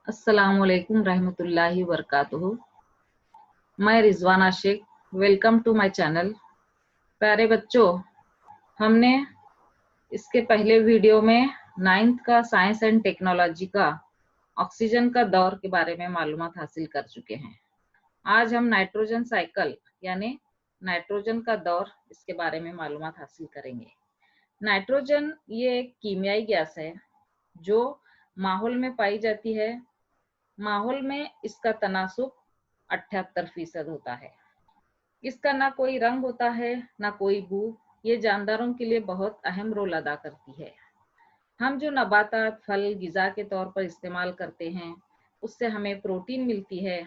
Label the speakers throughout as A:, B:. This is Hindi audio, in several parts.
A: अस्सलामुअलैकुम रहमतुल्लाहि वबरकातुहू। मैं Rizwana Shaikh, welcome to my channel. प्यारे बच्चों, हमने इसके पहले वीडियो में 9th का साइंस एंड टेक्नोलॉजी का ऑक्सीजन का दौर के बारे में मालूमात हासिल कर चुके हैं। आज हम नाइट्रोजन साइकिल यानी नाइट्रोजन का दौर, इसके बारे में मालूमात हासिल करेंगे। नाइट्रोजन ये एक कीमियाई गैस है जो माहौल में पाई जाती है। माहौल में इसका तनासुब 78% होता है। इसका ना कोई रंग होता है, ना कोई बू। ये जानदारों के लिए बहुत अहम रोल अदा करती है। हम जो नबातात, फल, गिजा के तौर पर इस्तेमाल करते हैं, उससे हमें प्रोटीन मिलती है।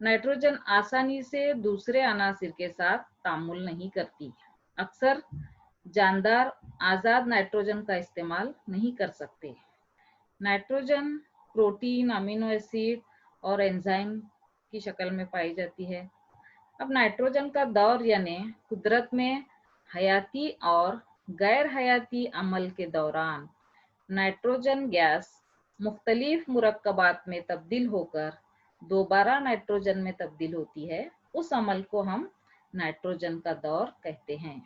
A: नाइट्रोजन आसानी से दूसरे अनासिर के साथ तामुल नहीं करती। अक्सर जानदार आज़ाद नाइट्रोजन का इस्तेमाल नहीं कर सकते। नाइट्रोजन प्रोटीन, अमीनो एसिड और एंजाइम की शक्ल में पाई जाती है। अब नाइट्रोजन का दौर यानी कुदरत में हयाती और गैर हयाती अमल के दौरान नाइट्रोजन गैस मुख्तलिफ मुरक्कबात में तब्दील होकर दोबारा नाइट्रोजन में तब्दील होती है। उस अमल को हम नाइट्रोजन का दौर कहते हैं।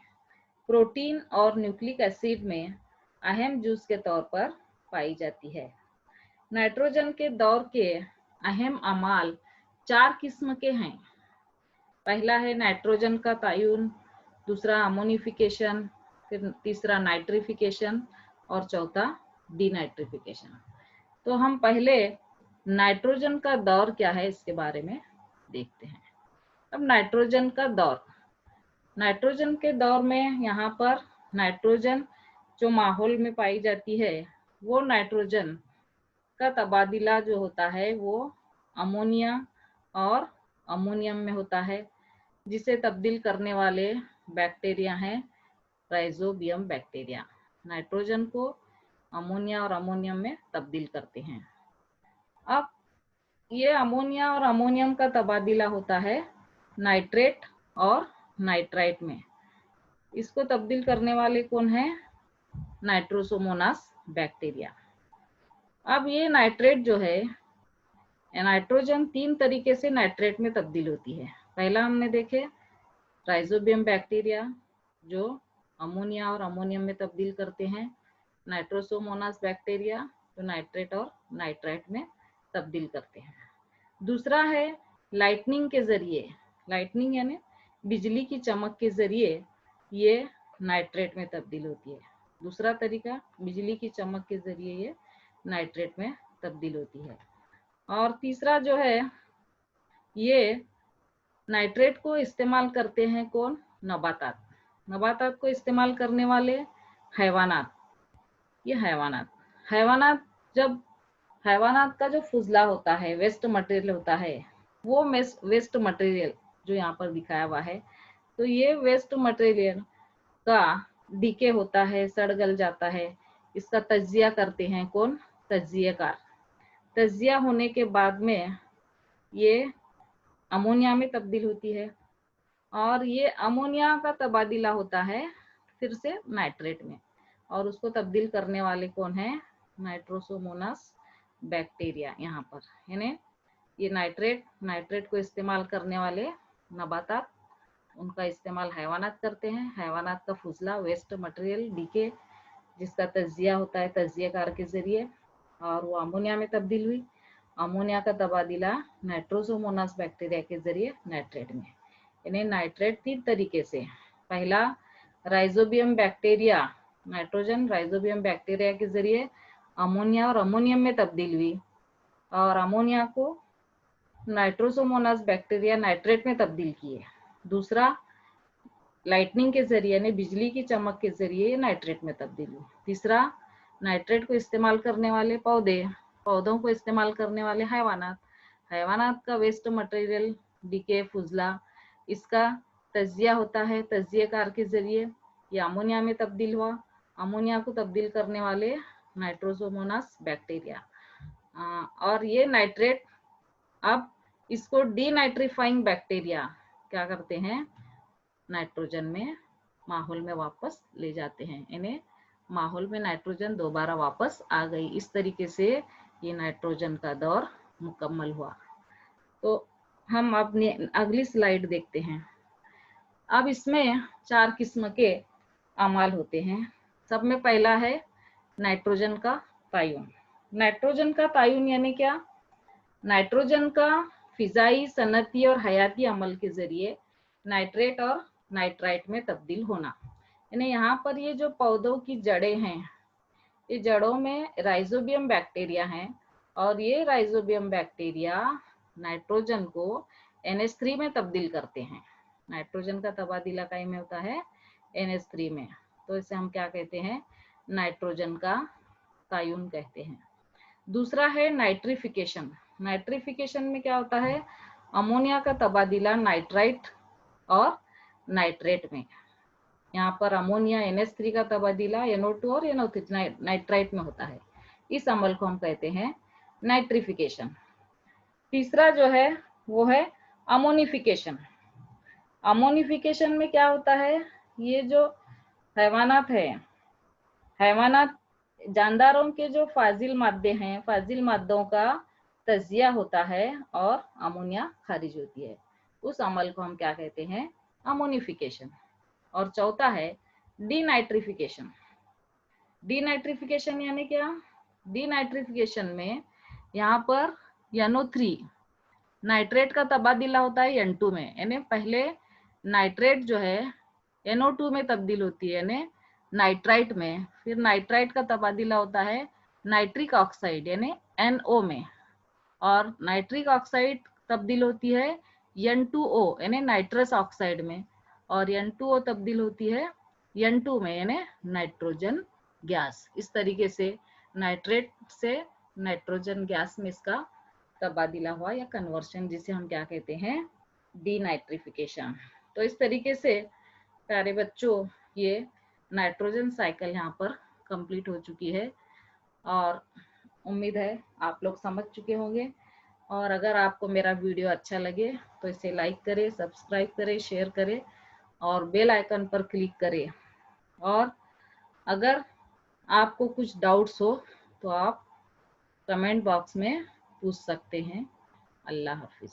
A: प्रोटीन और न्यूक्लिक एसिड में अहम जूस के तौर पर पाई जाती है। नाइट्रोजन के दौर के अहम अमाल 4 किस्म के हैं। पहला है नाइट्रोजन का तयन, दूसरा अमोनिफिकेशन, फिर तीसरा नाइट्रिफिकेशन और चौथा डीनाइट्रिफिकेशन। तो हम पहले नाइट्रोजन का दौर क्या है इसके बारे में देखते हैं। अब नाइट्रोजन का दौर, नाइट्रोजन के दौर में यहाँ पर नाइट्रोजन जो माहौल में पाई जाती है, वो नाइट्रोजन का तबादला जो होता है वो अमोनिया और अमोनियम में होता है, जिसे तब्दील करने वाले बैक्टीरिया हैं राइजोबियम बैक्टीरिया। नाइट्रोजन को अमोनिया और अमोनियम में तब्दील करते हैं। अब ये अमोनिया और अमोनियम का तबादला होता है नाइट्रेट और नाइट्राइट में। इसको तब्दील करने वाले कौन है? Nitrosomonas bacteria. अब ये नाइट्रेट जो है, नाइट्रोजन 3 तरीके से नाइट्रेट में तब्दील होती है। पहला हमने देखे राइजोबियम बैक्टीरिया जो अमोनिया और अमोनियम में तब्दील करते हैं, नाइट्रोसोमोनास बैक्टीरिया जो नाइट्रेट और नाइट्राइट में तब्दील करते हैं। दूसरा है लाइटनिंग के जरिए, लाइटनिंग यानी बिजली की चमक के जरिए ये नाइट्रेट में तब्दील होती है। दूसरा तरीका, बिजली की चमक के जरिए ये नाइट्रेट में तब्दील होती है। और तीसरा जो है, ये नाइट्रेट को इस्तेमाल करते हैं कौन? नबातात। नबातात को इस्तेमाल करने वाले हैवानात। ये हैवानात जब हैवानात का जो फुजला होता है, वेस्ट मटेरियल होता है, वो वेस्ट मटेरियल जो यहाँ पर दिखाया हुआ है, तो ये वेस्ट मटेरियल का डीके होता है, सड़ गल जाता है। इसका तज्जिया करते हैं कौन? तज्जियाकार। तज्जिया होने के बाद में ये अमोनिया में तब्दील होती है और ये अमोनिया का तबादला होता है फिर से नाइट्रेट में, और उसको तब्दील करने वाले कौन है? Nitrosomonas bacteria. यहाँ पर यानी ये नाइट्रेट को इस्तेमाल करने वाले नबातात, उनका इस्तेमाल हैवानात करते हैं। हैवानात का फुजला, वेस्ट मटेरियल डीके, जिसका तज्जिया होता है तज्जियाकार के जरिए, और वो अमोनिया में तब्दील हुई। अमोनिया का तबादला नाइट्रोसोमोनास बैक्टीरिया के जरिए नाइट्रेट में। यानी नाइट्रेट 3 तरीके से, पहला rhizobium bacteria, nitrogen rhizobium bacteria के जरिए अमोनिया और अमोनियम में तब्दील हुई, और अमोनिया को नाइट्रोसोमोनास बैक्टीरिया नाइट्रेट में तब्दील किए। दूसरा लाइटनिंग के जरिए यानी बिजली की चमक के जरिए नाइट्रेट में तब्दील हुई। तीसरा नाइट्रेट को इस्तेमाल करने वाले पौधों को इस्तेमाल करने वाले हैवानात का वेस्ट मटेरियल डीके, फुजला, इसका तज्जिया होता है तज्जियाकार के जरिए, ये अमोनिया में तब्दील हुआ। अमोनिया को तब्दील करने वाले नाइट्रोसोमोनास बैक्टीरिया, और ये नाइट्रेट अब इसको डीनाइट्रीफाइंग बैक्टीरिया क्या करते हैं? नाइट्रोजन में माहौल में वापस ले जाते हैं। यानी माहौल में नाइट्रोजन दोबारा वापस आ गई। इस तरीके से ये नाइट्रोजन का दौर मुकम्मल हुआ। तो हम अपनी अगली स्लाइड देखते हैं। अब इसमें 4 किस्म के अमाल होते हैं। सब में पहला है नाइट्रोजन का तायुन। नाइट्रोजन का तायुन यानी क्या? नाइट्रोजन का फिजाई, सनती और हयाती अमल के जरिए नाइट्रेट और नाइट्राइट में तब्दील होना। यानी यहाँ पर ये जो पौधों की जड़ें हैं, ये जड़ों में राइजोबियम बैक्टीरिया हैं और ये राइजोबियम बैक्टीरिया नाइट्रोजन को NH3 में तब्दील करते हैं। नाइट्रोजन का तबादला कहीं में होता है? NH3 में। तो इसे हम क्या कहते हैं? नाइट्रोजन का तायुन कहते हैं। दूसरा है नाइट्रिफिकेशन। नाइट्रिफिकेशन में क्या होता है? अमोनिया का तबादला नाइट्राइट और नाइट्रेट में। यहाँ पर अमोनिया NH3 का तबादला NO2 और NO3 नाइट्राइट में होता है। इस अमल को हम कहते हैं नाइट्रिफिकेशन। तीसरा जो है वो है अमोनिफिकेशन। अमोनिफिकेशन में क्या होता है? ये जो हैवानात है, हैवानात जानदारों के जो फाजिल मादे हैं, फाजिल मादों का तजिया होता है और अमोनिया खारिज होती है। उस अमल को हम क्या कहते हैं? अमोनिफिकेशन। और चौथा है डीनाइट्रिफिकेशन। डीनाइट्रिफिकेशन यानी क्या? डीनाइट्रिफिकेशन में यहाँ पर NO3 नाइट्रेट का तबादला होता है N2 में। यानी पहले नाइट्रेट जो है NO2 में तब्दील होती है यानी नाइट्राइट में, फिर नाइट्राइट का तबादला होता है नाइट्रिक ऑक्साइड यानी NO में, और नाइट्रिक ऑक्साइड तब्दील होती है N2O यानी नाइट्रस ऑक्साइड में, और N2O तब्दील होती है N2 में यानी नाइट्रोजन गैस। इस तरीके से नाइट्रेट से नाइट्रोजन गैस में इसका तबादला हुआ या कन्वर्शन, जिसे हम क्या कहते हैं? डीनाइट्रिफिकेशन। तो इस तरीके से प्यारे बच्चों ये नाइट्रोजन साइकिल यहाँ पर कंप्लीट हो चुकी है और उम्मीद है आप लोग समझ चुके होंगे। और अगर आपको मेरा वीडियो अच्छा लगे तो इसे लाइक करें, सब्सक्राइब करें, शेयर करें और बेल आइकन पर क्लिक करें। और अगर आपको कुछ डाउट्स हो तो आप कमेंट बॉक्स में पूछ सकते हैं। अल्लाह हाफिज।